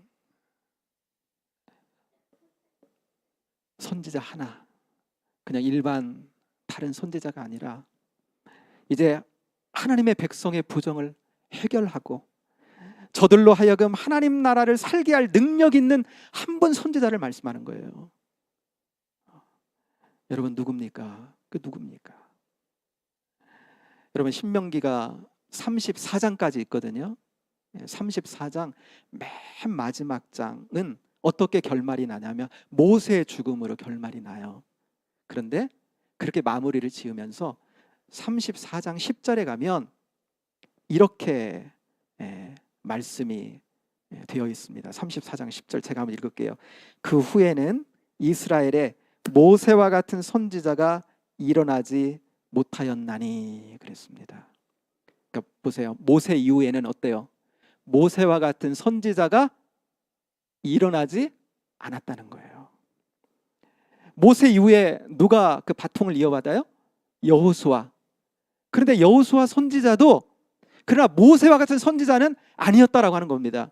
선지자 하나, 그냥 일반 다른 선지자가 아니라 이제 하나님의 백성의 부정을 해결하고 저들로 하여금 하나님 나라를 살게 할 능력 있는 한 분 선지자를 말씀하는 거예요. 여러분, 누굽니까? 그 누굽니까? 여러분, 신명기가 34장까지 있거든요. 34장 맨 마지막 장은 어떻게 결말이 나냐면 모세의 죽음으로 결말이 나요. 그런데 그렇게 마무리를 지으면서 34장 10절에 가면 이렇게 말씀이 되어 있습니다. 34장 10절 제가 한번 읽을게요. 그 후에는 이스라엘에 모세와 같은 선지자가 일어나지 못하였나니 그랬습니다. 그러니까 보세요. 모세 이후에는 어때요? 모세와 같은 선지자가 일어나지 않았다는 거예요. 모세 이후에 누가 그 바통을 이어받아요? 여호수아. 그런데 여호수아 선지자도 그러나 모세와 같은 선지자는 아니었다라고 하는 겁니다.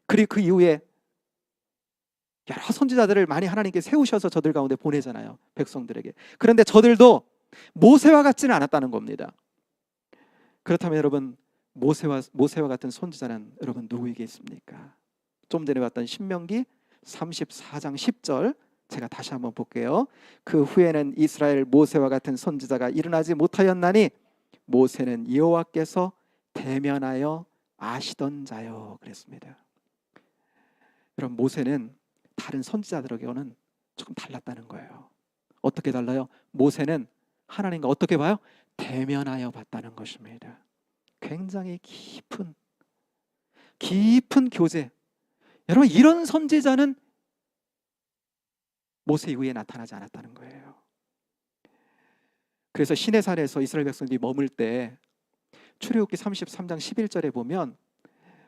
그리고 그 이후에 여러 선지자들을 많이 하나님께 세우셔서 저들 가운데 보내잖아요. 백성들에게. 그런데 저들도 모세와 같지는 않았다는 겁니다. 그렇다면 여러분, 모세와 같은 선지자는 여러분 누구에게 있습니까? 좀 전에 봤던 신명기 34장 10절 제가 다시 한번 볼게요. 그 후에는 이스라엘 모세와 같은 선지자가 일어나지 못하였나니 모세는 여호와께서 대면하여 아시던 자요 그랬습니다. 여러분, 모세는 다른 선지자들에게는 조금 달랐다는 거예요. 어떻게 달라요? 모세는 하나님과 어떻게 봐요? 대면하여 봤다는 것입니다. 굉장히 깊은 교제. 여러분, 이런 선지자는 모세 이후에 나타나지 않았다는 거예요. 그래서 시내산에서 이스라엘 백성들이 머물 때 출애굽기 33장 11절에 보면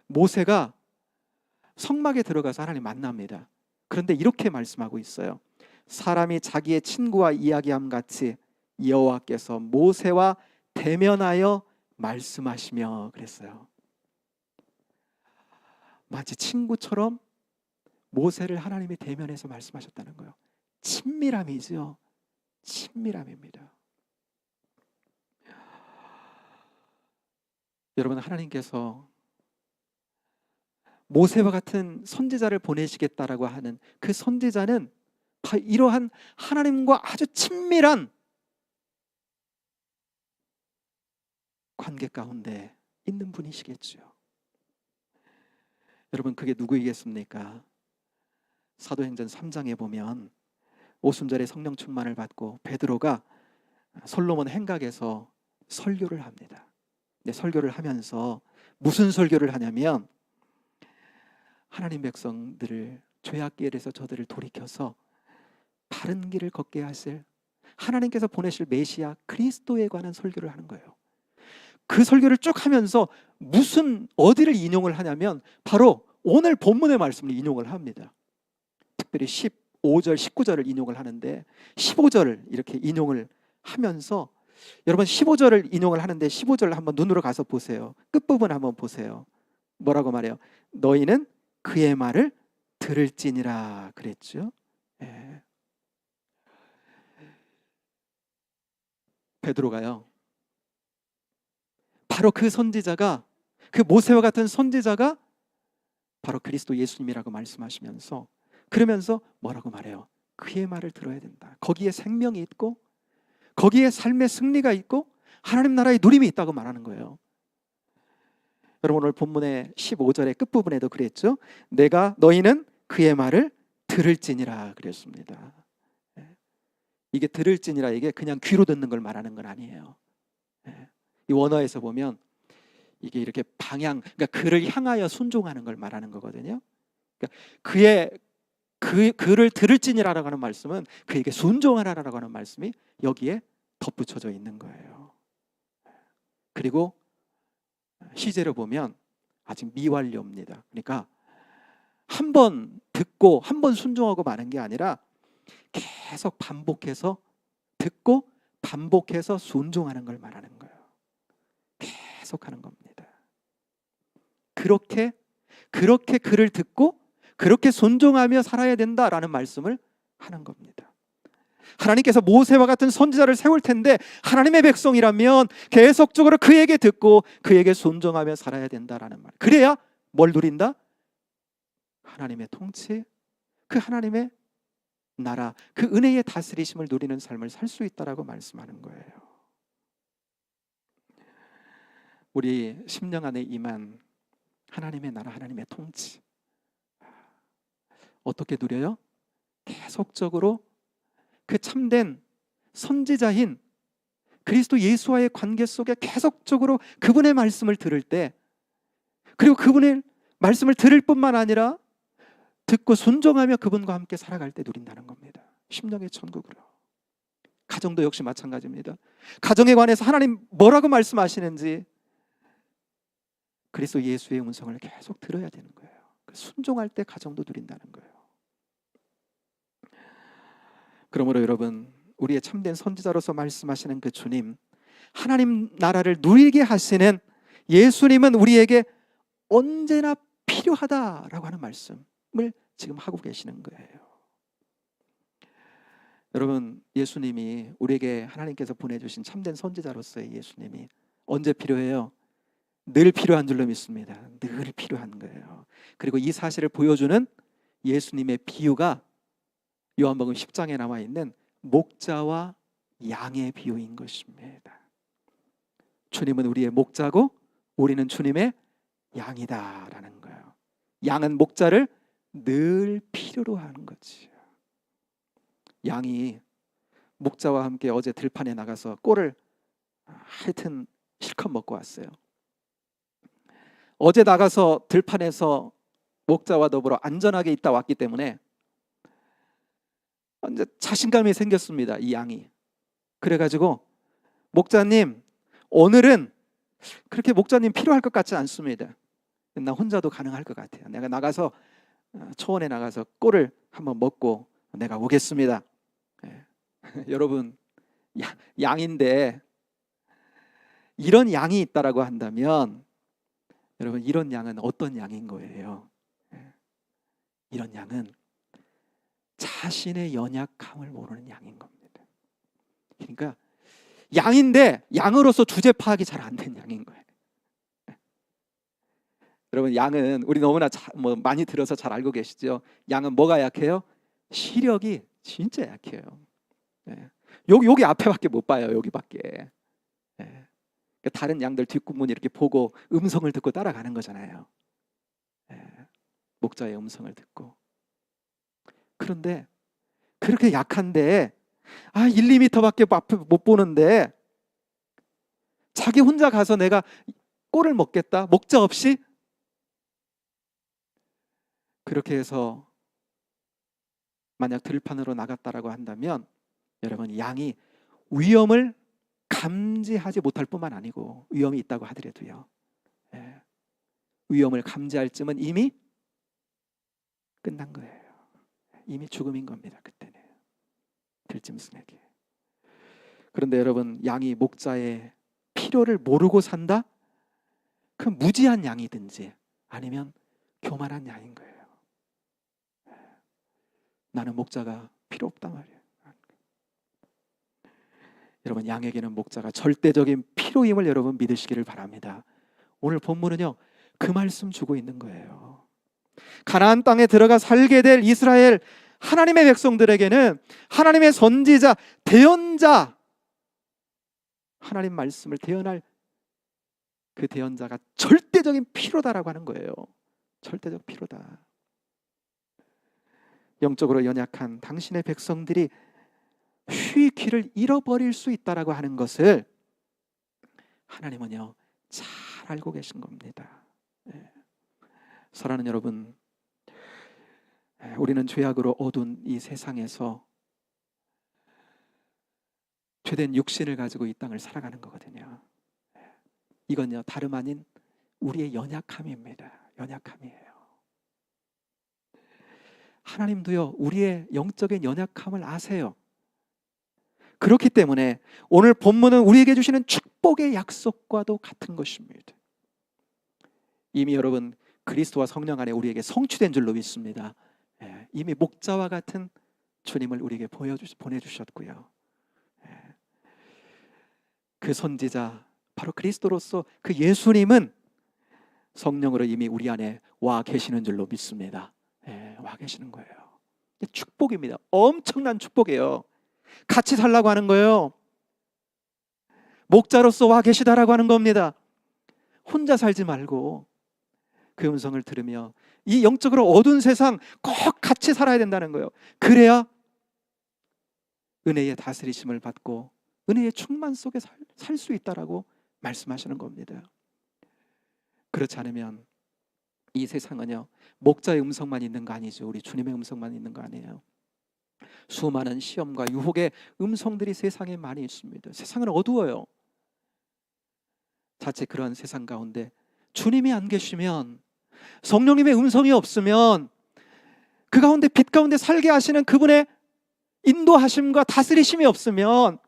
모세가 성막에 들어가서 하나님 만납니다. 그런데 이렇게 말씀하고 있어요. 사람이 자기의 친구와 이야기함 같이 여호와께서 모세와 대면하여 말씀하시며 그랬어요. 마치 친구처럼 모세를 하나님이 대면해서 말씀하셨다는 거예요. 친밀함이죠. 친밀함입니다. 여러분, 하나님께서 모세와 같은 선지자를 보내시겠다라고 하는 그 선지자는 이러한 하나님과 아주 친밀한 관계 가운데 있는 분이시겠죠. 여러분, 그게 누구이겠습니까? 사도행전 3장에 보면 오순절에 성령 충만을 받고 베드로가 솔로몬 행각에서 설교를 합니다. 근데 설교를 하면서 무슨 설교를 하냐면 하나님 백성들을 죄악길에서 저들을 돌이켜서 바른 길을 걷게 하실 하나님께서 보내실 메시아 그리스도에 관한 설교를 하는 거예요. 그 설교를 쭉 하면서 어디를 인용을 하냐면 바로 오늘 본문의 말씀을 인용을 합니다. 특별히 15절, 19절을 인용을 하는데 15절을 이렇게 인용을 하면서 여러분 15절을 인용을 하는데 15절을 한번 눈으로 가서 보세요. 끝부분 한번 보세요. 뭐라고 말해요? 너희는 그의 말을 들을지니라 그랬죠. 베드로가요, 바로 그 선지자가, 그 모세와 같은 선지자가 바로 그리스도 예수님이라고 말씀하시면서, 그러면서 뭐라고 말해요? 그의 말을 들어야 된다. 거기에 생명이 있고 거기에 삶의 승리가 있고 하나님 나라의 누림이 있다고 말하는 거예요. 여러분, 오늘 본문의 15절의 끝부분에도 그랬죠. 내가 너희는 그의 말을 들을지니라 그랬습니다. 이게 들을지니라, 이게 그냥 귀로 듣는 걸 말하는 건 아니에요. 이 원어에서 보면 이게 이렇게 방향, 그러니까 그를 향하여 순종하는 걸 말하는 거거든요. 그러니까 그를 들을지니라라고 하는 말씀은 그에게 순종하라라고 하는 말씀이 여기에 덧붙여져 있는 거예요. 그리고 시제로 보면 아직 미완료입니다. 그러니까 한 번 듣고 한 번 순종하고 마는 게 아니라 계속 반복해서 듣고 반복해서 순종하는 걸 말하는 거예요. 계속하는 겁니다. 그렇게 그를 듣고 그렇게 순종하며 살아야 된다라는 말씀을 하는 겁니다. 하나님께서 모세와 같은 선지자를 세울 텐데 하나님의 백성이라면 계속적으로 그에게 듣고 그에게 순종하며 살아야 된다라는 말. 그래야 뭘 누린다? 하나님의 통치, 그 하나님의 나라, 그 은혜의 다스리심을 누리는 삶을 살 수 있다라고 말씀하는 거예요. 우리 심령 안에 임한 하나님의 나라, 하나님의 통치 어떻게 누려요? 계속적으로 그 참된 선지자인 그리스도 예수와의 관계 속에 계속적으로 그분의 말씀을 들을 때, 그리고 그분의 말씀을 들을 뿐만 아니라 듣고 순종하며 그분과 함께 살아갈 때 누린다는 겁니다. 심령의 천국으로. 가정도 역시 마찬가지입니다. 가정에 관해서 하나님 뭐라고 말씀하시는지 그리스도 예수의 음성을 계속 들어야 되는 거예요. 순종할 때 가정도 누린다는 거예요. 그러므로 여러분, 우리의 참된 선지자로서 말씀하시는 그 주님, 하나님 나라를 누리게 하시는 예수님은 우리에게 언제나 필요하다라고 하는 말씀을 지금 하고 계시는 거예요. 여러분, 예수님이 우리에게 하나님께서 보내주신 참된 선지자로서의 예수님이 언제 필요해요? 늘 필요한 줄로 믿습니다. 늘 필요한 거예요. 그리고 이 사실을 보여주는 예수님의 비유가 요한복음 10장에 나와 있는 목자와 양의 비유인 것입니다. 주님은 우리의 목자고 우리는 주님의 양이다라는 거예요. 양은 목자를 늘 필요로 하는 거지. 양이 목자와 함께 어제 들판에 나가서 꼴을 하여튼 실컷 먹고 왔어요. 어제 나가서 들판에서 목자와 더불어 안전하게 있다 왔기 때문에 이제 자신감이 생겼습니다. 이 양이. 그래가지고 목자님, 오늘은 그렇게 목자님 필요할 것 같지 않습니다. 나 혼자도 가능할 것 같아요. 내가 나가서 초원에 나가서 꼴을 한번 먹고 내가 오겠습니다. 여러분, 양인데 이런 양이 있다라고 한다면 여러분, 이런 양은 어떤 양인 거예요? 이런 양은 자신의 연약함을 모르는 양인 겁니다. 그러니까 양인데 양으로서 주제 파악이 잘 안 된 양인 거예요. 여러분, 양은 우리 너무나 많이 들어서 잘 알고 계시죠? 양은 뭐가 약해요? 시력이 진짜 약해요. 여기 앞에밖에 못 봐요. 여기밖에. 다른 양들 뒷구문 이렇게 보고 음성을 듣고 따라가는 거잖아요. 목자의 음성을 듣고. 그런데 그렇게 약한데 1, 2m밖에 앞에 못 보는데 자기 혼자 가서 내가 꼴을 먹겠다? 목자 없이? 그렇게 해서 만약 들판으로 나갔다라고 한다면 여러분, 양이 위험을 감지하지 못할 뿐만 아니고 위험이 있다고 하더라도요, 위험을 감지할 쯤은 이미 끝난 거예요. 이미 죽음인 겁니다. 그때는 들짐승에게. 그런데 여러분, 양이 목자의 필요를 모르고 산다? 그 무지한 양이든지 아니면 교만한 양인 거예요. 나는 목자가 필요 없단 말이에요. 여러분, 양에게는 목자가 절대적인 필요임을 여러분 믿으시기를 바랍니다. 오늘 본문은요, 그 말씀 주고 있는 거예요. 가나안 땅에 들어가 살게 될 이스라엘 하나님의 백성들에게는 하나님의 선지자, 대언자, 하나님 말씀을 대언할 그 대언자가 절대적인 필요다라고 하는 거예요. 절대적 필요다. 영적으로 연약한 당신의 백성들이 휴의 길을 잃어버릴 수 있다라고 하는 것을 하나님은요, 잘 알고 계신 겁니다. 사랑하는 여러분, 우리는 죄악으로 어두운 이 세상에서 죄된 육신을 가지고 이 땅을 살아가는 거거든요. 이건요, 다름 아닌 우리의 연약함입니다. 연약함이에요. 하나님도요, 우리의 영적인 연약함을 아세요. 그렇기 때문에 오늘 본문은 우리에게 주시는 축복의 약속과도 같은 것입니다. 이미 여러분, 그리스도와 성령 안에 우리에게 성취된 줄로 믿습니다. 이미 목자와 같은 주님을 우리에게 보내주셨고요. 그 선지자, 바로 그리스도로서 그 예수님은 성령으로 이미 우리 안에 와 계시는 줄로 믿습니다. 와 계시는 거예요. 축복입니다. 엄청난 축복이에요. 같이 살라고 하는 거예요. 목자로서 와 계시다라고 하는 겁니다. 혼자 살지 말고 그 음성을 들으며 이 영적으로 어두운 세상 꼭 같이 살아야 된다는 거예요. 그래야 은혜의 다스리심을 받고 은혜의 충만 속에 살 수 있다라고 말씀하시는 겁니다. 그렇지 않으면 이 세상은요, 목자의 음성만 있는 거 아니죠. 우리 주님의 음성만 있는 거 아니에요. 수많은 시험과 유혹의 음성들이 세상에 많이 있습니다. 세상은 어두워요. 자칫 그러한 세상 가운데 주님이 안 계시면, 성령님의 음성이 없으면, 그 가운데 빛 가운데 살게 하시는 그분의 인도하심과 다스리심이 없으면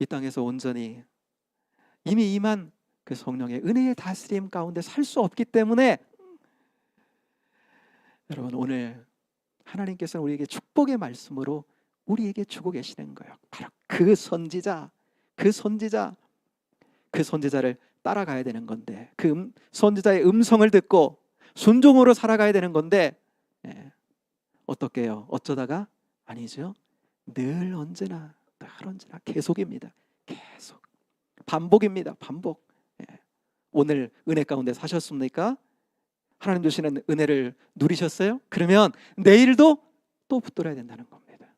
이 땅에서 온전히 이미 임한 그 성령의 은혜의 다스림 가운데 살 수 없기 때문에 여러분, 오늘 하나님께서는 우리에게 축복의 말씀으로 우리에게 주고 계시는 거예요. 바로 그 선지자, 그 선지자를 따라가야 되는 건데, 그 선지자의 음성을 듣고 순종으로 살아가야 되는 건데, 어떻게 해요? 어쩌다가? 아니죠. 늘 언제나 계속입니다. 계속 반복입니다. 반복. 오늘 은혜 가운데 사셨습니까? 하나님 주시는 은혜를 누리셨어요? 그러면 내일도 또 붙들어야 된다는 겁니다.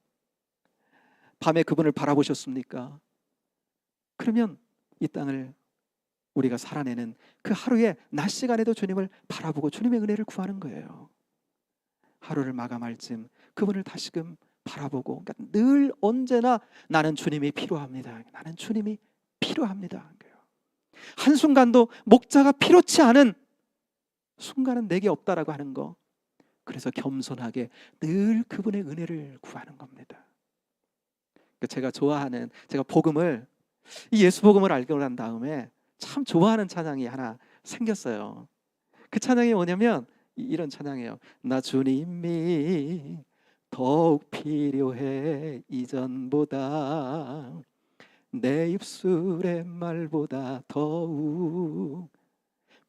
밤에 그분을 바라보셨습니까? 그러면 이 땅을 우리가 살아내는 그 하루의 낮 시간에도 주님을 바라보고 주님의 은혜를 구하는 거예요. 하루를 마감할 즈음 그분을 다시금 바라보고, 그러니까 늘 언제나 나는 주님이 필요합니다. 나는 주님이 필요합니다. 한순간도 목자가 필요치 않은 순간은 내게 없다라고 하는 거. 그래서 겸손하게 늘 그분의 은혜를 구하는 겁니다. 제가 복음을, 이 예수 복음을 알고 난 다음에 참 좋아하는 찬양이 하나 생겼어요. 그 찬양이 뭐냐면 이런 찬양이에요. 나 주님이 더욱 필요해 이전보다, 내 입술의 말보다 더욱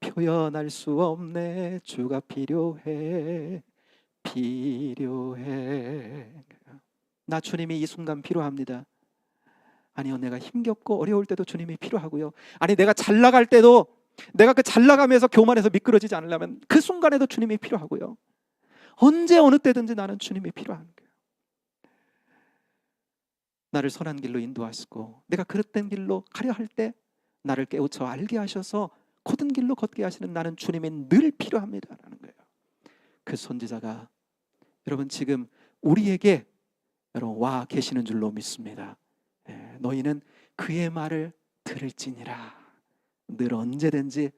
표현할 수 없네, 주가 필요해. 나 주님이 이 순간 필요합니다. 아니요, 내가 힘겹고 어려울 때도 주님이 필요하고요. 아니, 내가 잘 나갈 때도, 내가 그 잘 나가면서 교만해서 미끄러지지 않으려면 그 순간에도 주님이 필요하고요. 언제 어느 때든지 나는 주님이 필요한 거예요. 나를 선한 길로 인도하시고 내가 그릇된 길로 가려 할 때 나를 깨우쳐 알게 하셔서 곧은 길로 걷게 하시는 나는 주님이 늘 필요합니다라는 거예요. 그 선지자가 여러분 지금 우리에게 여러분 와 계시는 줄로 믿습니다. 너희는 그의 말을 들을지니라. 늘 언제든지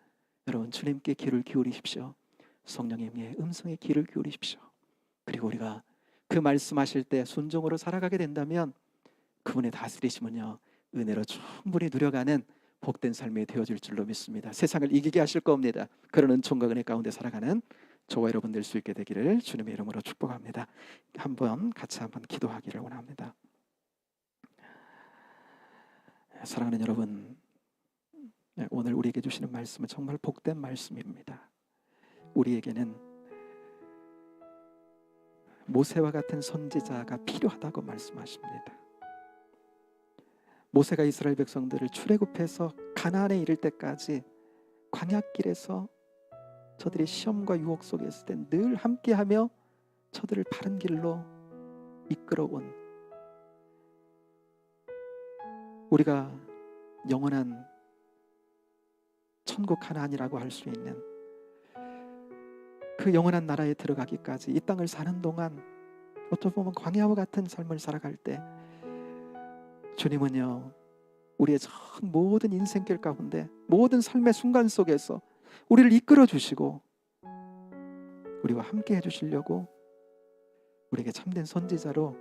여러분 주님께 귀를 기울이십시오. 성령님의 음성에 귀를 기울이십시오. 그리고 우리가 그 말씀하실 때 순종으로 살아가게 된다면 그분의 다스리심은요, 은혜로 충분히 누려가는 복된 삶이 되어질 줄로 믿습니다. 세상을 이기게 하실 겁니다. 그런 은총과 은혜 가운데 살아가는 저와 여러분 될 수 있게 되기를 주님의 이름으로 축복합니다. 같이 한번 기도하기를 원합니다. 사랑하는 여러분, 오늘 우리에게 주시는 말씀은 정말 복된 말씀입니다. 우리에게는 모세와 같은 선지자가 필요하다고 말씀하십니다. 모세가 이스라엘 백성들을 출애굽해서 가나안에 이를 때까지 광야길에서 저들이 시험과 유혹 속에 있을 때 늘 함께하며 저들을 바른 길로 이끌어온, 우리가 영원한 천국 가나안이라고 할 수 있는 그 영원한 나라에 들어가기까지 이 땅을 사는 동안 어떻게 보면 광야와 같은 삶을 살아갈 때 주님은요, 우리의 전 모든 인생길 가운데 모든 삶의 순간 속에서 우리를 이끌어 주시고 우리와 함께 해주시려고 우리에게 참된 선지자로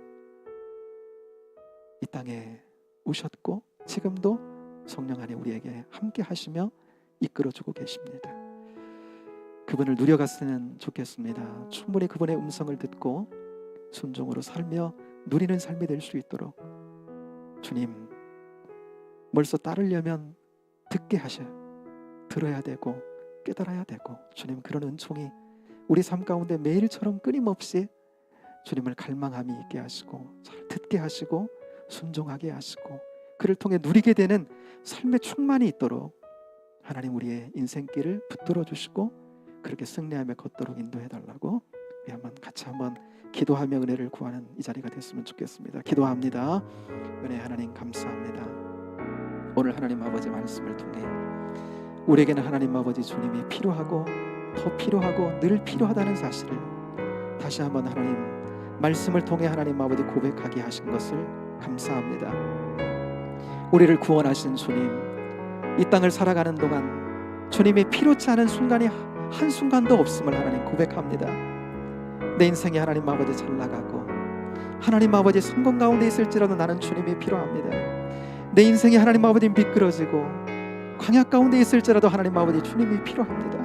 이 땅에 오셨고 지금도 성령 안에 우리에게 함께 하시며 이끌어주고 계십니다. 그분을 누려갔으면 좋겠습니다. 충분히 그분의 음성을 듣고 순종으로 살며 누리는 삶이 될 수 있도록 주님, 벌써 따르려면 듣게 하셔, 들어야 되고 깨달아야 되고, 주님 그런 은총이 우리 삶 가운데 매일처럼 끊임없이 주님을 갈망함이 있게 하시고 잘 듣게 하시고 순종하게 하시고 그를 통해 누리게 되는 삶의 충만이 있도록 하나님 우리의 인생길을 붙들어 주시고 그렇게 승리하며 걷도록 인도해 달라고 우리 같이 한번 기도하며 은혜를 구하는 이 자리가 됐으면 좋겠습니다. 기도합니다. 은혜 하나님 감사합니다. 오늘 하나님 아버지 말씀을 통해 우리에게는 하나님 아버지 주님이 필요하고 더 필요하고 늘 필요하다는 사실을 다시 한번 하나님 말씀을 통해 하나님 아버지 고백하게 하신 것을 감사합니다. 우리를 구원하신 주님, 이 땅을 살아가는 동안 주님이 필요치 않은 순간이 한순간도 없음을 하나님 고백합니다. 내 인생이 하나님 아버지 잘 나가고 하나님 아버지 성공 가운데 있을지라도 나는 주님이 필요합니다. 내 인생이 하나님 아버지 미끄러지고 광야 가운데 있을지라도 하나님 아버지 주님이 필요합니다.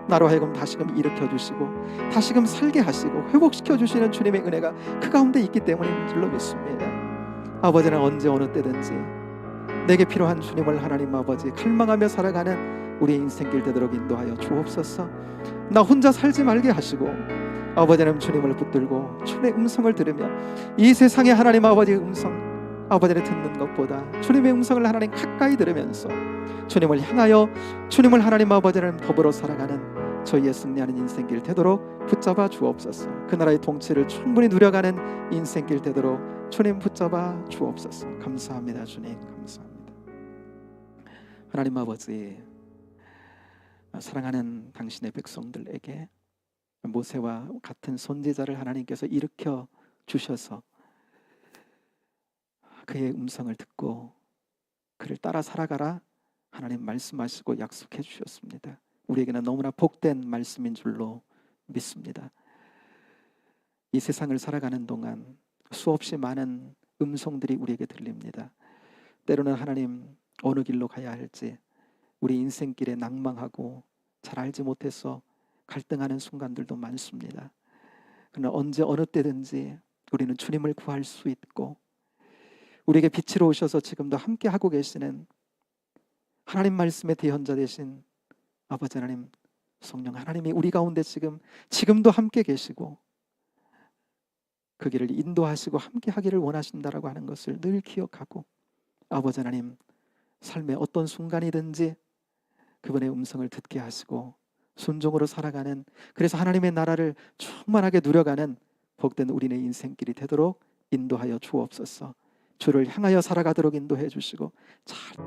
나로 하여금 다시금 일으켜주시고 다시금 살게 하시고 회복시켜주시는 주님의 은혜가 그 가운데 있기 때문인 줄로 믿습니다. 아버지는 언제 어느 때든지 내게 필요한 주님을 하나님 아버지 갈망하며 살아가는 우리의 인생길 되도록 인도하여 주옵소서. 나 혼자 살지 말게 하시고 아버지는 주님을 붙들고 주님의 음성을 들으며 이 세상에 하나님 아버지의 음성 아버지를 듣는 것보다 주님의 음성을 하나님 가까이 들으면서 주님을 향하여 주님을 하나님 아버지를 더불어 살아가는 저희의 승리하는 인생길 되도록 붙잡아 주옵소서. 그 나라의 통치를 충분히 누려가는 인생길 되도록 주님 붙잡아 주옵소서. 감사합니다. 주님 감사합니다. 하나님 아버지, 사랑하는 당신의 백성들에게 모세와 같은 선지자를 하나님께서 일으켜 주셔서 그의 음성을 듣고 그를 따라 살아가라 하나님 말씀하시고 약속해 주셨습니다. 우리에게는 너무나 복된 말씀인 줄로 믿습니다. 이 세상을 살아가는 동안 수없이 많은 음성들이 우리에게 들립니다. 때로는 하나님 어느 길로 가야 할지 우리 인생길에 낭망하고 잘 알지 못해서 갈등하는 순간들도 많습니다. 그러나 언제 어느 때든지 우리는 주님을 구할 수 있고 우리에게 빛으로 오셔서 지금도 함께 하고 계시는 하나님 말씀의 대현자 되신 아버지 하나님 성령 하나님이 우리 가운데 지금도 함께 계시고 그 길을 인도하시고 함께 하기를 원하신다라고 하는 것을 늘 기억하고 아버지 하나님 삶의 어떤 순간이든지 그분의 음성을 듣게 하시고 순종으로 살아가는, 그래서 하나님의 나라를 충만하게 누려가는 복된 우리의 인생길이 되도록 인도하여 주옵소서. 주를 향하여 살아가도록 인도해 주시고 잘